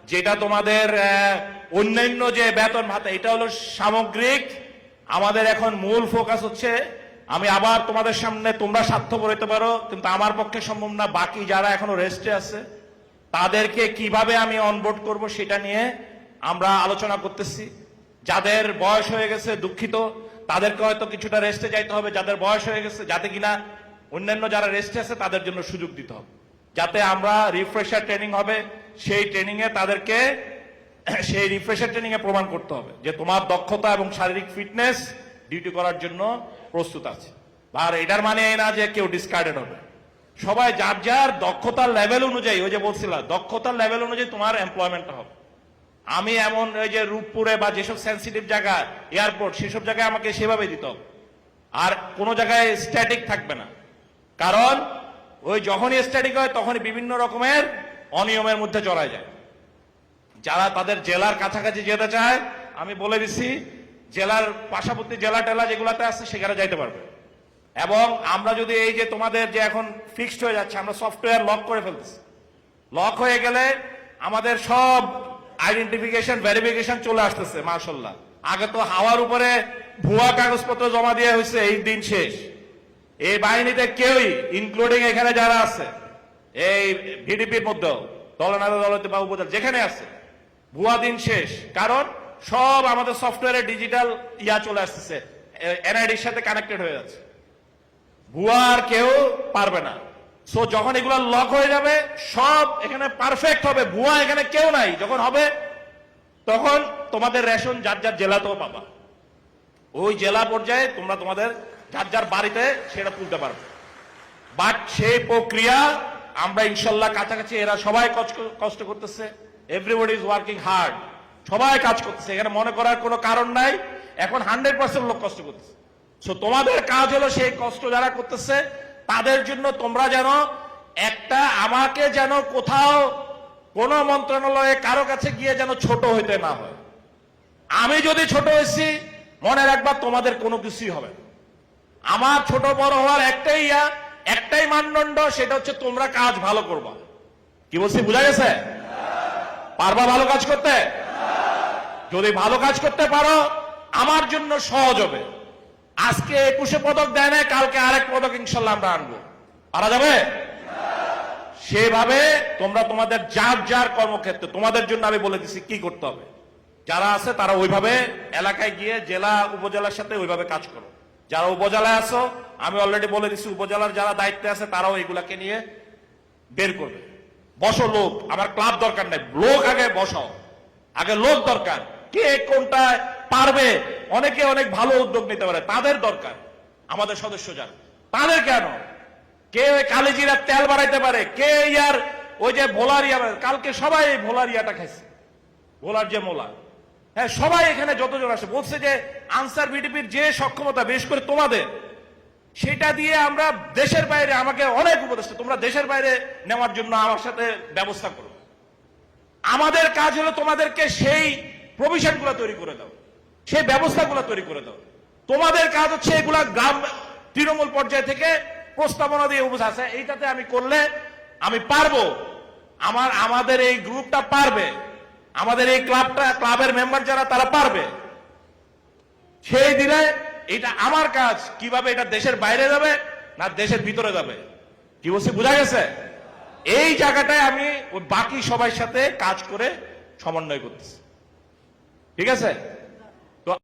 যেটা তোমাদের অন্যান্য যে বেতন ভাতা, এটা হলো সামগ্রিক। আমাদের এখন মূল ফোকাস হচ্ছে, আমি আবার তোমাদের সামনে, তোমরা স্বার্থপর হতে পারো কিন্তু আমার পক্ষে সম্ভব না, বাকি যারা এখনো রেস্টে আছে তাদেরকে কিভাবে আমি অনবোর্ড করব সেটা নিয়ে আমরা আলোচনা করতেছি। যাদের বয়স হয়ে গেছে দুঃখিত, তাদেরকে হয়তো কিছুটা রেস্টে যাইতে হবে, যাদের বয়স হয়ে গেছে, যাতে কিনা অন্যান্য যারা রেস্টে আছে তাদের জন্য সুযোগ দিতে হবে, যাতে আমরা রিফ্রেশার ট্রেনিং হবে, সেই ট্রেনিং এ তাদেরকে সেই রিফ্রেশার ট্রেনিং এ প্রমাণ করতে হবে যে তোমার দক্ষতা এবং শারীরিক ফিটনেস ডিউটি করার জন্য প্রস্তুত আছে। আর এটার মানে এই না যে কেউ ডিসকার্ডেড হবে, সবাই যার যার দক্ষতার লেভেল অনুযায়ী, ওই যে বলছিলাম দক্ষতার লেভেল অনুযায়ী তোমার এমপ্লয়মেন্টটা হবে। আমি এমন ওই যে রূপপুরে বা যেসব সেন্সিটিভ জায়গা, এয়ারপোর্ট, সেসব জায়গায় আমাকে সেভাবে দিতে হবে, আর কোনো জায়গায় স্ট্যাটিক থাকবে না। কারণ ওই যখনই স্ট্যাটিক হয় তখনই বিভিন্ন রকমের অনিয়মের মধ্যে জড়ায় যায়। যারা তাদের জেলার কাছাকাছি যেতে চায়, আমি বলে দিচ্ছি জেলার পার্শ্ববর্তী জেলা টেলা যেগুলাতে আছে সেখানে যাইতে পারবে। এবং আমরা যদি এই যে তোমাদের যে এখন ফিক্সড হয়ে যাচ্ছে, আমরা সফটওয়্যার লক করে ফেলতেছি, লক হয়ে গেলে আমাদের সব আইডেন্টিফিকেশন ভেরিফিকেশন চলে আসতেছে মাশাআল্লাহ। আগে তো হাওয়ার উপরে ভুয়া কাগজপত্র জমা দিয়ে হয়েছে, এই দিন শেষ। এই বাহিনীতে কেউই, ইনক্লুডিং এখানে যারা আছে এই ভিডিপির মধ্যে দলনাদা দলতে বা উপজেলা যেখানে আছে, ভুয়া দিন শেষ। কারণ সব আমাদের সফটওয়্যারে ডিজিটাল চলে আসতেছে, এনআইডির সাথে কানেক্টেড হয়ে যাচ্ছে, ভুয়া আর কেউ পারবে না। সো যখন এগুলো লক হয়ে যাবে সব এখানে পারফেক্ট হবে, ভুয়া এখানে কেউ নাই যখন হবে, তখন তোমাদের রেশন যার যার জেলাতেও পাবা। ওই জেলা পর্যায়ে তোমরা তোমাদের যার যার বাড়িতে সেটা তুলতে পারবে। বাট সেই প্রক্রিয়া আমরা ইনশাল্লাহ কাছাকাছি, এরা সবাই কষ্ট করতেছে, এভরিবডি ইজ ওয়ার্কিং হার্ড, সবাই কাজ করতেছে, এখানে মনে করার কোনো কারণ নাই। এখন 100% লোক কষ্ট করতেছে। সো তোমাদের কাজ হলো সেই কষ্ট যারা করতেছে তাদের জন্য তোমরা যেন একটা, আমাকে যেন কোথাও কোন মন্ত্রণালয়ে কারো কাছে গিয়ে যেন ছোট হইতে না হয়। আমি যদি ছোট হয়েছি মনে রাখবা তোমাদের কোনো কিছুই হবে না। আমার ছোট বড় হওয়ার একটাই মানদণ্ড, সেটা হচ্ছে তোমরা কাজ ভালো করবা। কি বলছি বোঝা গেছে? পারবা ভালো কাজ করতে? যদি ভালো কাজ করতে পারো আমার জন্য সহজ হবে। আজকে 21 পদক দেয় না, কালকে আরেক পদক ইনশাল্লাহ আমরা আনবো, পারা যাবে? সেভাবে তোমরা তোমাদের যার যার কর্মক্ষেত্রে, তোমাদের জন্য আমি বলে দিচ্ছি কি করতে হবে। যারা আছে তারা ওইভাবে এলাকায় গিয়ে জেলা উপজেলার সাথে ওইভাবে কাজ করো। যারা উপজেলায় আছো আমি অলরেডি বলে দিচ্ছি, উপজেলার যারা দায়িত্বে আছে তারাও এগুলাকে নিয়ে বের করবে। বসো লোক, আমার ক্লাব দরকার নেই, লোক আগে বসাও, আগে লোক দরকার। কে কোনটা পারবে, অনেকে অনেক ভালো উদ্যোগ নিতে পারে, তাদের দরকার। আমাদের সদস্য যারা, তাদের কেন, কে কালিজিরা তেল বাড়াইতে পারে, কে ইয়ার ওই যে ভোলারিয়া, কালকে সবাই ভোলারিয়াটা খাইছে, ভোলার যে মোলা, হ্যাঁ সবাই এখানে যতজন আসে বলছে যে আনসার ভিডিপির যে সক্ষমতা, বিশেষ করে তোমাদের, সেটা দিয়ে আমরা দেশের বাইরে, আমাকে অনেক উপদেষ্টা, তোমরা দেশের বাইরে নেওয়ার জন্য আমার সাথে ব্যবস্থা করো। আমাদের কাজ হলো তোমাদেরকে সেই প্রভিশনগুলো তৈরি করে দাও, সেই ব্যবস্থাগুলো তৈরি করে দাও। তোমাদের কাজ হচ্ছে এগুলা গ্রাম তৃণমূল পর্যায় থেকে প্রস্তাবনা দিয়ে উপস্থিত আছে, এইটাতে আমি করলে আমি পারবো, আমাদের এই গ্রুপটা পারবে, আমাদের এই ক্লাবের মেম্বার যারা তারা পারবে। সেই দিনে এটা আমার কাজ, কিভাবে এটা দেশের বাইরে যাবে না দেশের ভিতরে যাবে। কি বলছি বোঝা গেছে? এই জায়গাটায় আমি বাকি সবার সাথে কাজ করে সমন্বয় করতেছি। ঠিক আছে?